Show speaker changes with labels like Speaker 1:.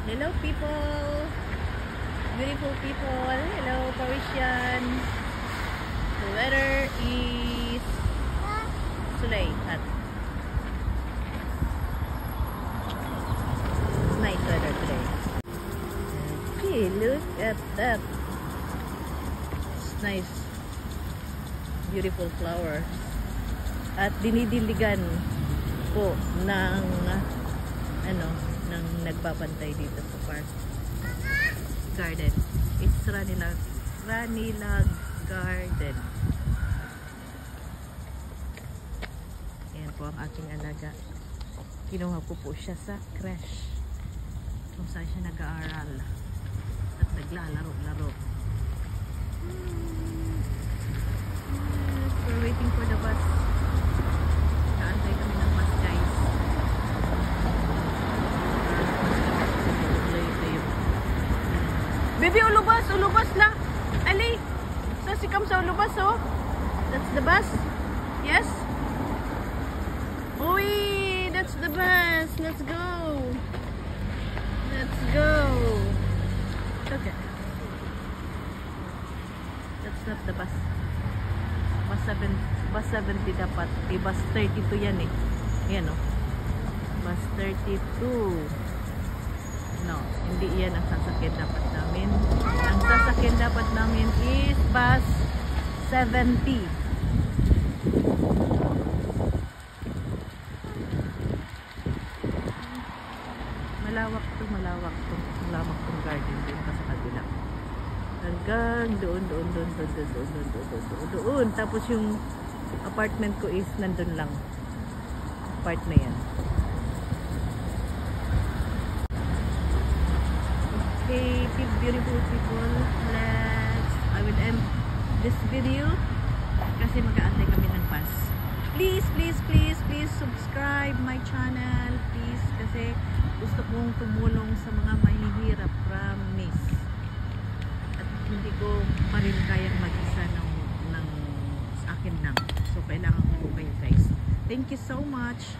Speaker 1: Hello people, beautiful people. Hello Parisian. The weather is sulay hot. It's nice weather today. Okay, look at that. It's nice, beautiful flower. At dinidiligan po ng ng nagbabantay dito sa park garden. It's Ranilag Garden. Ayan po ang aking alaga. Kinuha ko po siya sa crash kung saan siya nag-aaral at naglalaro-laro. We're waiting for the bus. Naantay kami ng bus, guys. Baby, ulubas lang. Ali, so si Kam sa ulubas, oh. That's the bus. Yes? Uy, that's the bus. Let's go. Let's go. Okay. That's not the bus. Bus 70 dapat. Bus 32 yan eh. Yan, oh. Bus 32. No, hindi yan ang sasakyan dapat namin. Ang sasakyan dapat namin is bus 70. Malawak tong garden din pa sa kabila. Hanggang doon. Tapos yung apartment ko is nandun lang. Part na yan. Okay, beautiful people, I will end this video kasi mag-aantay kami ng bus. Please subscribe my channel, please, kasi gusto kong tumulong sa mga mahihirap, promise. At hindi ko pa rin kayang mag-isa ng sa akin lang. So kailangan ko po kayo, guys. Thank you so much.